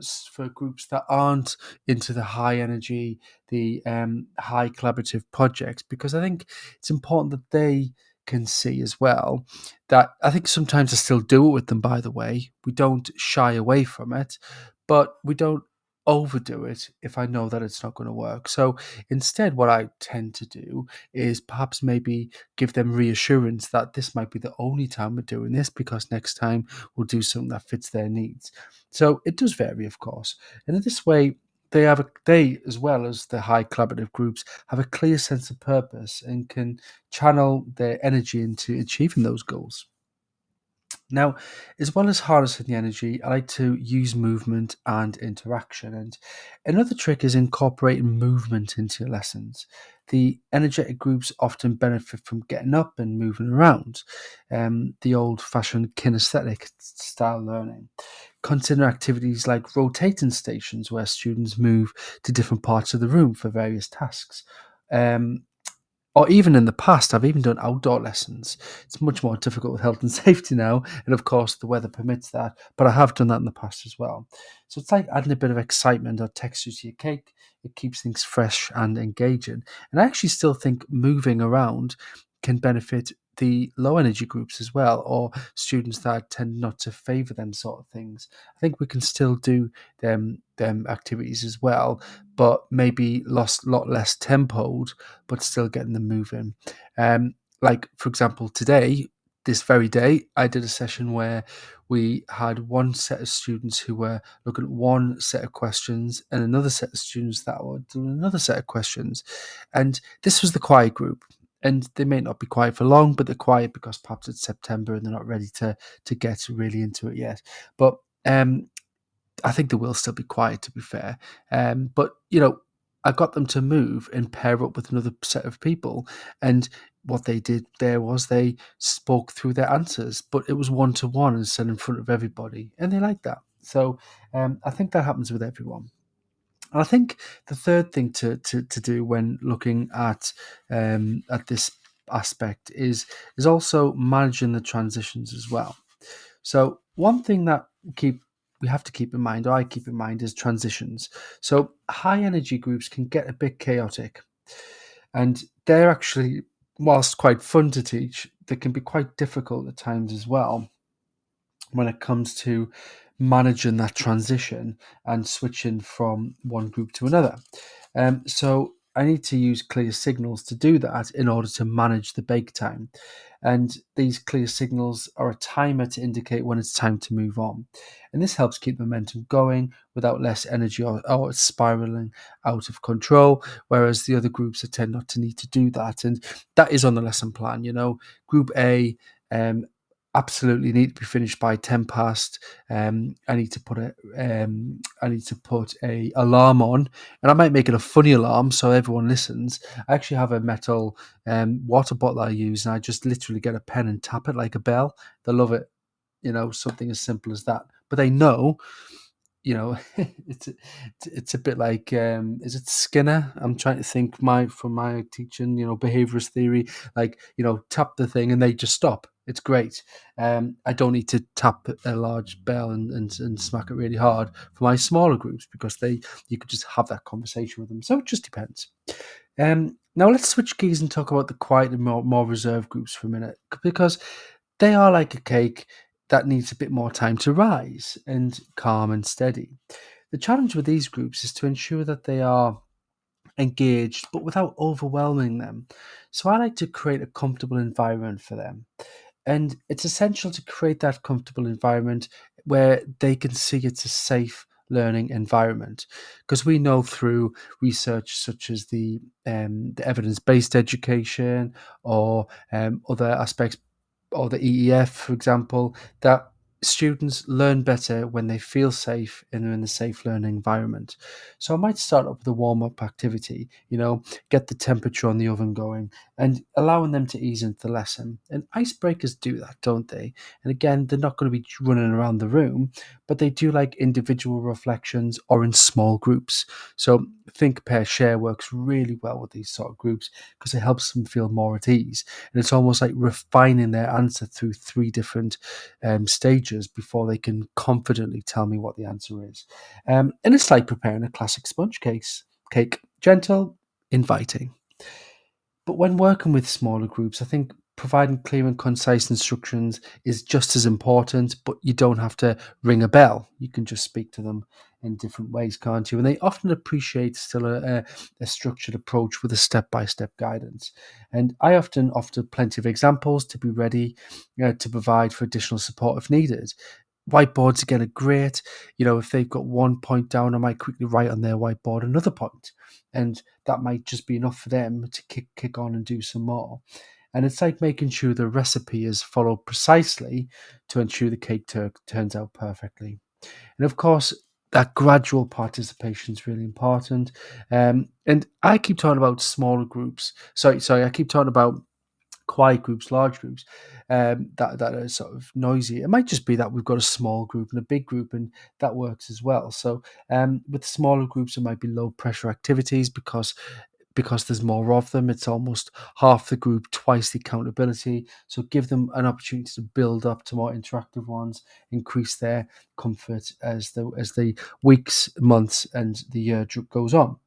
groups that aren't into the high energy, the high collaborative projects, because I think it's important that they can see as well that I think sometimes I still do it with them, by the way. We don't shy away from it, but we don't overdo it if I know that it's not going to work. So instead, what I tend to do is perhaps maybe give them reassurance that this might be the only time we're doing this, because next time we'll do something that fits their needs. So it does vary, of course. And in this way, they, as well as the high collaborative groups, have a clear sense of purpose and can channel their energy into achieving those goals. Now, as well as harnessing the energy, I like to use movement and interaction. And another trick is incorporating movement into your lessons. The energetic groups often benefit from getting up and moving around, the old fashioned kinesthetic style learning. Consider activities like rotating stations where students move to different parts of the room for various tasks. Um, or even in the past, I've even done outdoor lessons. It's much more difficult with health and safety now, and of course, the weather permits that. But I have done that in the past as well. So it's like adding a bit of excitement or texture to your cake. It keeps things fresh and engaging. And I actually still think moving around can benefit the low energy groups as well, or students that tend not to favour them sort of things. I think we can still do them activities as well, but maybe lot less tempoed, but still getting them moving. Like, for example, this very day, I did a session where we had one set of students who were looking at one set of questions and another set of students that were doing another set of questions. And this was the quiet group. And they may not be quiet for long, but they're quiet because perhaps it's September and they're not ready to get really into it yet. But I think they will still be quiet, to be fair. But, I got them to move and pair up with another set of people. And what they did there was they spoke through their answers, but it was one-to-one instead in front of everybody. And they like that. So I think that happens with everyone. And I think the third thing to do when looking at this aspect is also managing the transitions as well. So one thing that we have to keep in mind, or I keep in mind, is transitions. So high energy groups can get a bit chaotic, and they're actually, whilst quite fun to teach, they can be quite difficult at times as well when it comes to managing that transition and switching from one group to another. So I need to use clear signals to do that in order to manage the bake time. And these clear signals are a timer to indicate when it's time to move on. And this helps keep momentum going without less energy or spiraling out of control, whereas the other groups tend not to need to do that. And that is on the lesson plan. Group A, absolutely need to be finished by 10 past. I need to put a alarm on, and I might make it a funny alarm so everyone listens. I actually have a metal water bottle I use, and I just literally get a pen and tap it like a bell. They love it, something as simple as that. But they know, it's a bit like, is it Skinner? I'm trying to think from my teaching, behaviorist theory, like, tap the thing and they just stop. It's great. I don't need to tap a large bell and smack it really hard for my smaller groups, because you could just have that conversation with them. So it just depends. Now let's switch gears and talk about the quiet and more reserved groups for a minute, because they are like a cake that needs a bit more time to rise and calm and steady. The challenge with these groups is to ensure that they are engaged, but without overwhelming them. So I like to create a comfortable environment for them. And it's essential to create that comfortable environment where they can see it's a safe learning environment, because we know through research such as the evidence-based education or other aspects, or the EEF, for example, that students learn better when they feel safe and they're in a safe learning environment. So I might start up with a warm-up activity, get the temperature on the oven going and allowing them to ease into the lesson. And icebreakers do that, don't they? And again, they're not going to be running around the room, but they do like individual reflections or in small groups. So think, pair, share works really well with these sort of groups, because it helps them feel more at ease. And it's almost like refining their answer through 3 different stages pages before they can confidently tell me what the answer is. And it's like preparing a classic sponge cake, gentle, inviting. But when working with smaller groups, I think providing clear and concise instructions is just as important, but you don't have to ring a bell. You can just speak to them in different ways, can't you? And they often appreciate still a structured approach with a step-by-step guidance. And I often offer plenty of examples to be ready to provide for additional support if needed. Whiteboards, again, are great. If they've got one point down, I might quickly write on their whiteboard another point. And that might just be enough for them to kick on and do some more. And it's like making sure the recipe is followed precisely to ensure the cake turns out perfectly. And of course, that gradual participation is really important. And I keep talking about smaller groups. Sorry, I keep talking about quiet groups, large groups that are sort of noisy. It might just be that we've got a small group and a big group, and that works as well. So with smaller groups, it might be low pressure activities because there's more of them. It's almost half the group, twice the accountability. So give them an opportunity to build up to more interactive ones, increase their comfort as the weeks, months, and the year goes on.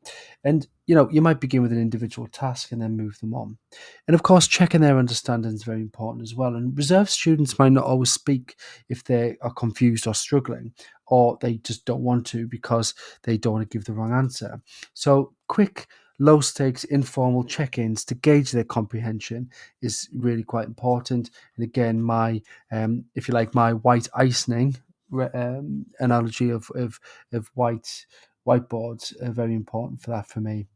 And you might begin with an individual task and then move them on. And of course, checking their understanding is very important as well. And reserve students might not always speak if they are confused or struggling, or they just don't want to because they don't want to give the wrong answer. So quick, low stakes, informal check-ins to gauge their comprehension is really quite important. And again, my white icing analogy of whiteboards are very important for that for me.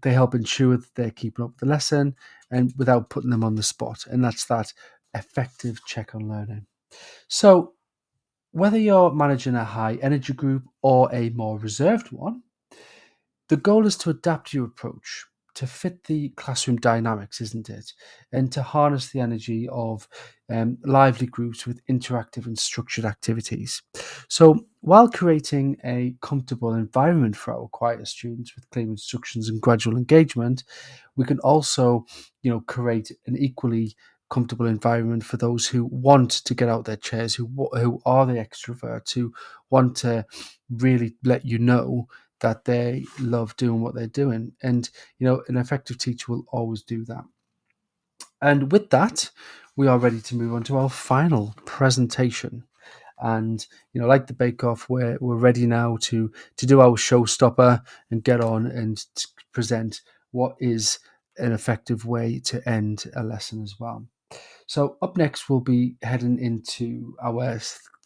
They help ensure that they're keeping up with the lesson and without putting them on the spot. And that's that effective check on learning. So whether you're managing a high energy group or a more reserved one, the goal is to adapt your approach to fit the classroom dynamics, isn't it? And to harness the energy of lively groups with interactive and structured activities. So while creating a comfortable environment for our quieter students with clear instructions and gradual engagement, we can also, create an equally comfortable environment for those who want to get out their chairs, who are the extroverts, who want to really let you know that they love doing what they're doing. And, an effective teacher will always do that. And with that, we are ready to move on to our final presentation. And, like the Bake Off, we're ready now to do our showstopper and get on and present what is an effective way to end a lesson as well. So up next, we'll be heading into our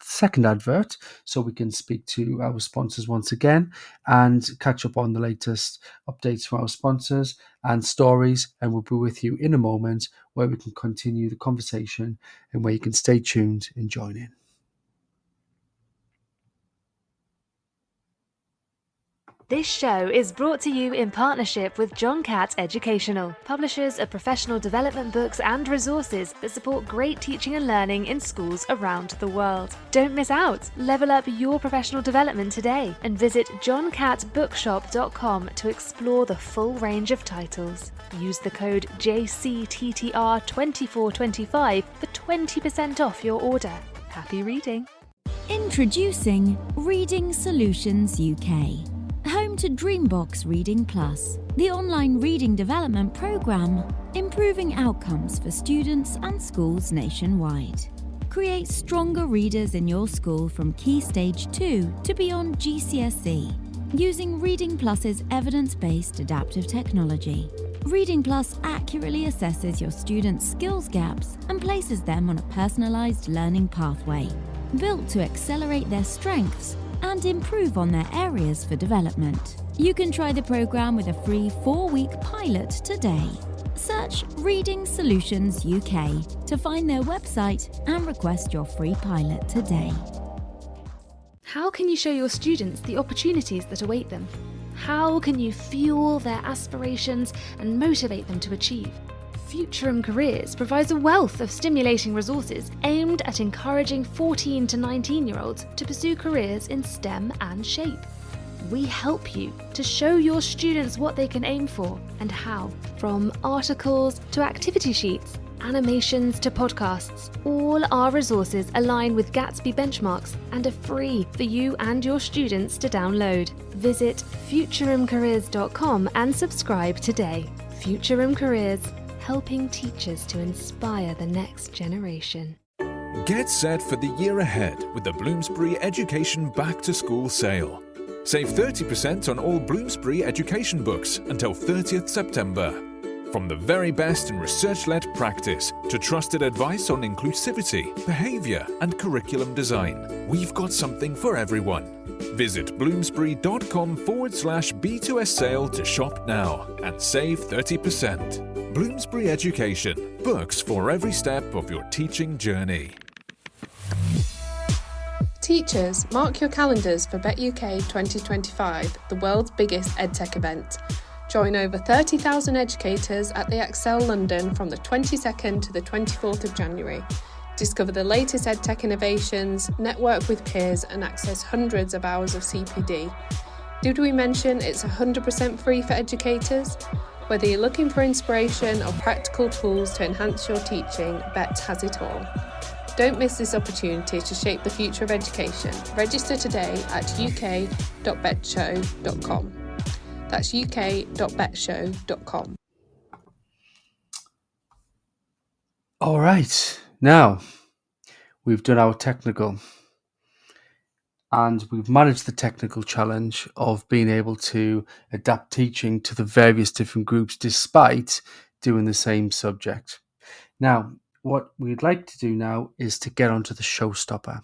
second advert so we can speak to our sponsors once again and catch up on the latest updates from our sponsors and stories. And we'll be with you in a moment where we can continue the conversation and where you can stay tuned and join in. This show is brought to you in partnership with John Catt Educational, publishers of professional development books and resources that support great teaching and learning in schools around the world. Don't miss out. Level up your professional development today and visit johncattbookshop.com to explore the full range of titles. Use the code JCTTR2425 for 20% off your order. Happy reading. Introducing Reading Solutions UK. Home to Dreambox Reading Plus, the online reading development program, improving outcomes for students and schools nationwide. Create stronger readers in your school from Key Stage 2 to beyond GCSE, using Reading Plus's evidence-based adaptive technology. Reading Plus accurately assesses your students' skills gaps and places them on a personalised learning pathway, built to accelerate their strengths and improve on their areas for development. You can try the program with a free 4-week pilot today. Search Reading Solutions UK to find their website and request your free pilot today. How can you show your students the opportunities that await them? How can you fuel their aspirations and motivate them to achieve? Future Careers provides a wealth of stimulating resources aimed at encouraging 14 to 19-year-olds to pursue careers in STEM and SHAPE. We help you to show your students what they can aim for and how, from articles to activity sheets animations to podcasts, all our resources align with Gatsby benchmarks and are free for you and your students to download. Visit futurumcareers.com and subscribe today. Futurum Careers, helping teachers to inspire the next generation. Get set for the year ahead with the Bloomsbury Education Back to School sale. Save 30% on all Bloomsbury education books until 30th September. From the very best in research-led practice to trusted advice on inclusivity, behaviour and curriculum design, we've got something for everyone. Visit bloomsbury.com/B2S sale to shop now and save 30%. Bloomsbury Education, books for every step of your teaching journey. Teachers, mark your calendars for BetUK 2025, the world's biggest EdTech event. Join over 30,000 educators at the Excel London from the 22nd to the 24th of January. Discover the latest EdTech innovations, network with peers and access hundreds of hours of CPD. Did we mention it's 100% free for educators? Whether you're looking for inspiration or practical tools to enhance your teaching, BET has it all. Don't miss this opportunity to shape the future of education. Register today at uk.betshow.com. That's uk.betshow.com. All right, now we've done our technical and we've managed the technical challenge of being able to adapt teaching to the various different groups despite doing the same subject. Now, what we'd like to do now is to get onto the showstopper.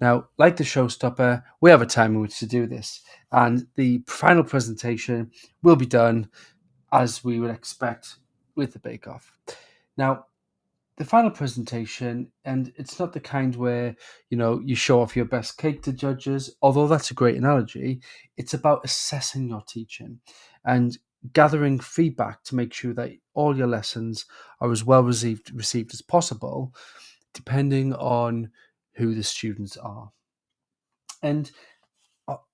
Now, like the showstopper, we have a time in which to do this, and the final presentation will be done as we would expect with the bake-off. Now, the final presentation, and it's not the kind where, you show off your best cake to judges, although that's a great analogy. It's about assessing your teaching and gathering feedback to make sure that all your lessons are as well received as possible, depending on who the students are. And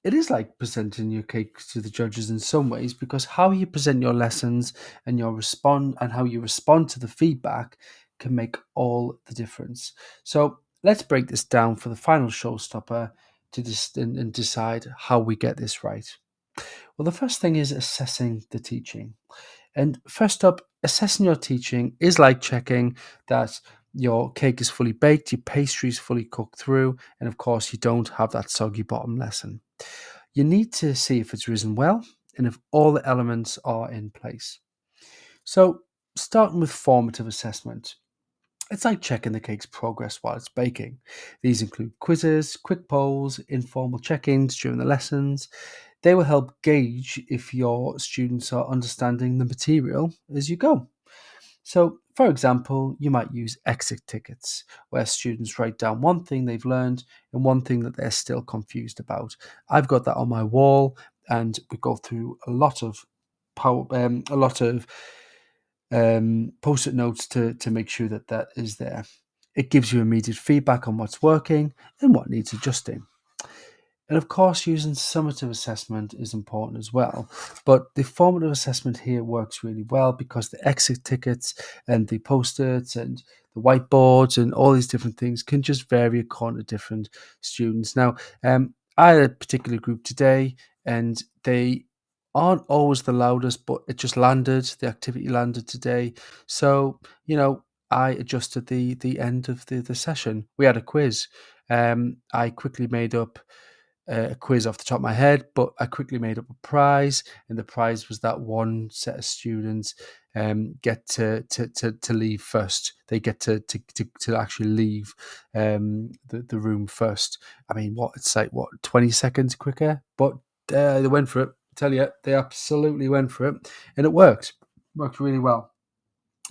it is like presenting your cake to the judges in some ways, because how you present your lessons and how you respond to the feedback can make all the difference. So let's break this down for the final showstopper and decide how we get this right. Well, the first thing is assessing the teaching. And first up, assessing your teaching is like checking that your cake is fully baked, your pastry is fully cooked through, and of course you don't have that soggy bottom lesson. You need to see if it's risen well and if all the elements are in place. So starting with formative assessment. It's like checking the cake's progress while it's baking. These include quizzes, quick polls, informal check-ins during the lessons. They will help gauge if your students are understanding the material as you go. So, for example, you might use exit tickets, where students write down one thing they've learned and one thing that they're still confused about. I've got that on my wall, and we go through a lot of post-it notes to make sure that is there. It gives you immediate feedback on what's working and what needs adjusting. And of course, using summative assessment is important as well. But the formative assessment here works really well because the exit tickets and the post-its and the whiteboards and all these different things can just vary according to different students. Now, I had a particular group today, and they aren't always the loudest, but it just landed. The activity landed today. So, I adjusted the end of the session. We had a quiz. I quickly made up a quiz off the top of my head, but I quickly made up a prize, and the prize was that one set of students get to leave first. They get to actually leave the room first. I mean, it's like 20 seconds quicker, but they went for it. I tell you, they absolutely went for it, and it worked really well.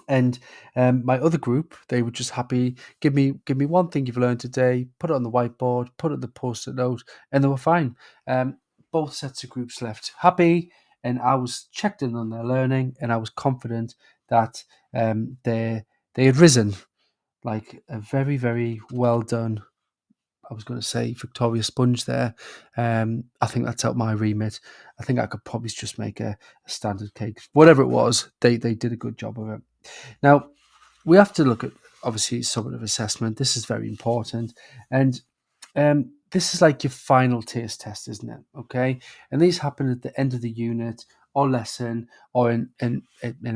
And my other group, they were just happy. Give me one thing you've learned today. Put it on the whiteboard. Put it on the post-it note, and they were fine. Both sets of groups left happy, and I was checked in on their learning, and I was confident that they had risen. Like a very, very well done. I was going to say Victoria Sponge there. I think that's out my remit. I think I could probably just make a standard cake. Whatever it was, they did a good job of it. Now, we have to look at, obviously, summative assessment. This is very important. And this is like your final taste test, isn't it? Okay. And these happen at the end of the unit or lesson, or in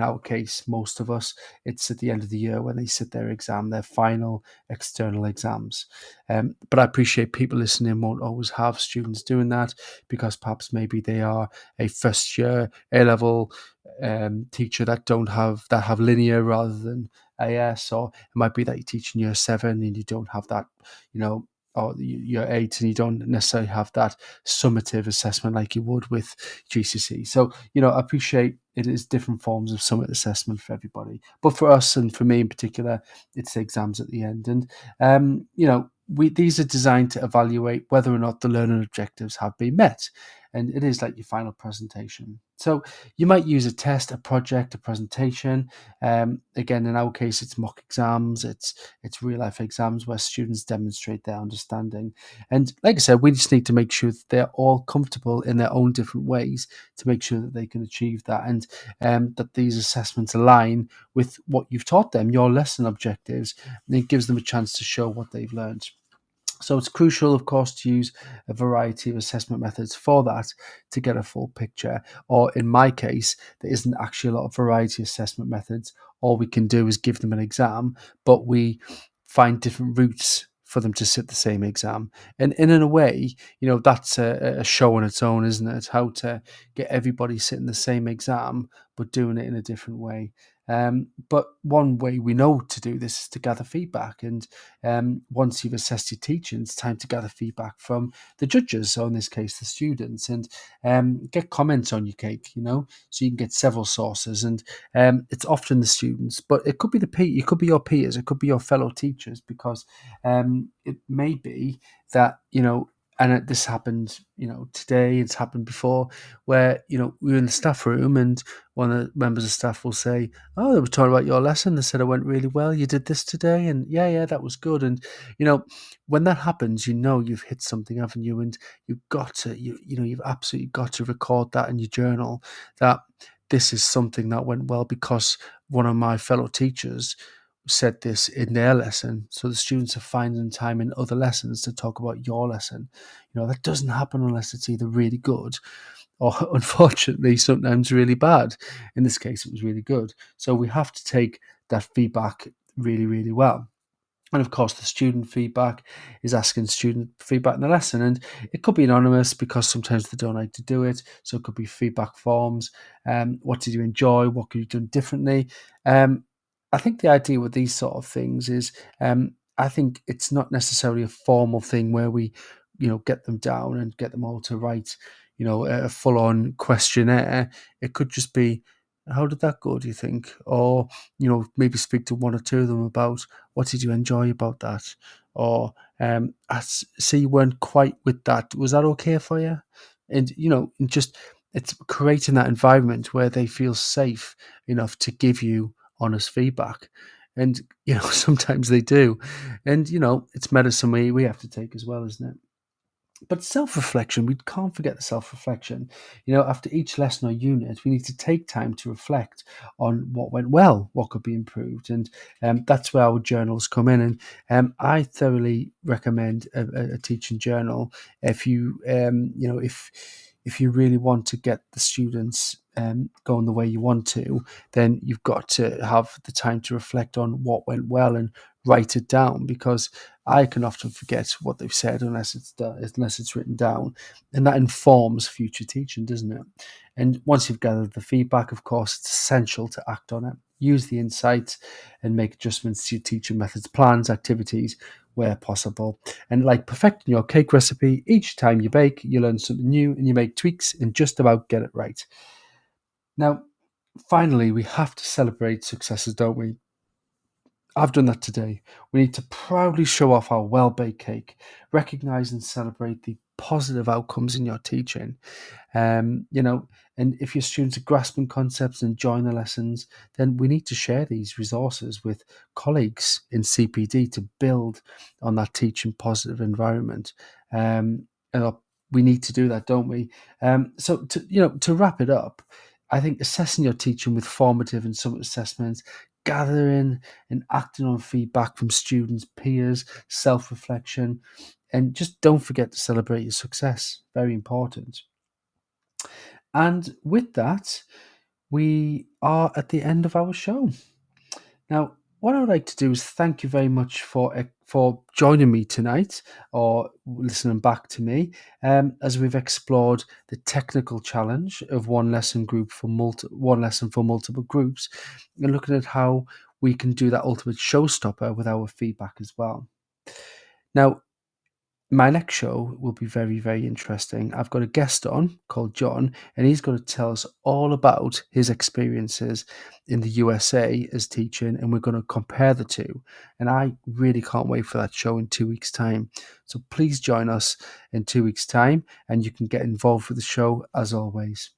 our case, most of us, it's at the end of the year when they sit their exam, their final external exams. But I appreciate people listening won't always have students doing that, because perhaps maybe they are a first year A-level teacher that have linear rather than AS, or it might be that you teach in year 7 and you don't have that, or year 8 and you don't necessarily have that summative assessment like you would with GCSE. So, I appreciate it is different forms of summative assessment for everybody. But for us, and for me in particular, it's the exams at the end. And, these are designed to evaluate whether or not the learning objectives have been met. And it is like your final presentation. So you might use a test, a project, a presentation. Again, in our case, it's mock exams, it's real life exams where students demonstrate their understanding. And like I said, we just need to make sure that they're all comfortable in their own different ways to make sure that they can achieve that, and that these assessments align with what you've taught them, your lesson objectives, and it gives them a chance to show what they've learned. So it's crucial, of course, to use a variety of assessment methods for that to get a full picture. Or in my case, there isn't actually a lot of variety assessment methods. All we can do is give them an exam, but we find different routes for them to sit the same exam. And in a way, that's a show on its own, isn't it? How to get everybody sitting the same exam, but doing it in a different way. But one way we know to do this is to gather feedback. And once you've assessed your teaching, it's time to gather feedback from the judges, so in this case, the students, and get comments on your cake, so you can get several sources. And it's often the students, but it could be it could be your peers, it could be your fellow teachers, because it may be that, and this happened, today, it's happened before, where, we were in the staff room and one of the members of staff will say, "Oh, they were talking about your lesson. They said it went really well. You did this today. And yeah, that was good." And, when that happens, you've hit something, haven't you? And you've got to, you've absolutely got to record that in your journal, that this is something that went well because one of my fellow teachers said this in their lesson. So the students are finding time in other lessons to talk about your lesson. That doesn't happen unless it's either really good or, unfortunately, sometimes really bad. In this case, it was really good. So we have to take that feedback really, really well. And of course, the student feedback is asking student feedback in the lesson. And it could be anonymous because sometimes they don't like to do it. So it could be feedback forms. What did you enjoy? What could you do differently? I think the idea with these sort of things is, I think it's not necessarily a formal thing where we, get them down and get them all to write, a full-on questionnaire. It could just be, how did that go, do you think? Or, maybe speak to one or two of them about, what did you enjoy about that? Or, I see you weren't quite with that. Was that okay for you? And, and just, it's creating that environment where they feel safe enough to give you honest feedback. And, sometimes they do. And, it's medicine we have to take as well, isn't it? But self-reflection, we can't forget the self-reflection. After each lesson or unit, we need to take time to reflect on what went well, what could be improved. And that's where our journals come in. And I thoroughly recommend a teaching journal if you, if you really want to get the students going the way you want to, then you've got to have the time to reflect on what went well and write it down, because I can often forget what they've said unless it's written down, and that informs future teaching, doesn't it? And once you've gathered the feedback, of course, it's essential to act on it. Use the insights and make adjustments to your teaching methods, plans, activities where possible. And like perfecting your cake recipe, each time you bake, you learn something new and you make tweaks and just about get it right. Now, finally, we have to celebrate successes, don't we? I've done that today. We need to proudly show off our well-baked cake, recognise and celebrate the positive outcomes in your teaching. And if your students are grasping concepts and enjoying the lessons, then we need to share these resources with colleagues in CPD to build on that teaching positive environment. And we need to do that, don't we? So to wrap it up, I think assessing your teaching with formative and summative assessments, gathering and acting on feedback from students, peers, self-reflection, and just don't forget to celebrate your success. Very important. And with that, we are at the end of our show. Now, what I would like to do is thank you very much for joining me tonight or listening back to me as we've explored the technical challenge of one lesson for multiple groups, and looking at how we can do that ultimate showstopper with our feedback as well. Now, my next show will be very, very interesting. I've got a guest on called John, and he's going to tell us all about his experiences in the USA as teaching, and we're going to compare the two. And I really can't wait for that show in 2 weeks' time. So please join us in 2 weeks' time, and you can get involved with the show as always.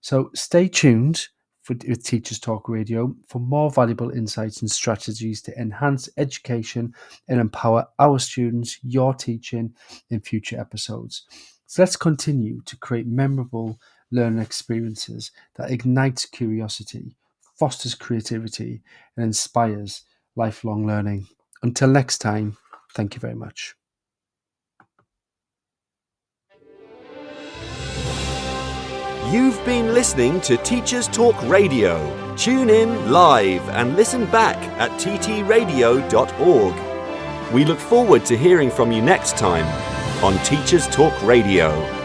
So stay tuned with Teachers Talk Radio for more valuable insights and strategies to enhance education and empower our students, your teaching, in future episodes. So let's continue to create memorable learning experiences that ignites curiosity, fosters creativity, and inspires lifelong learning. Until next time, thank you very much. You've been listening to Teachers Talk Radio. Tune in live and listen back at ttradio.org. We look forward to hearing from you next time on Teachers Talk Radio.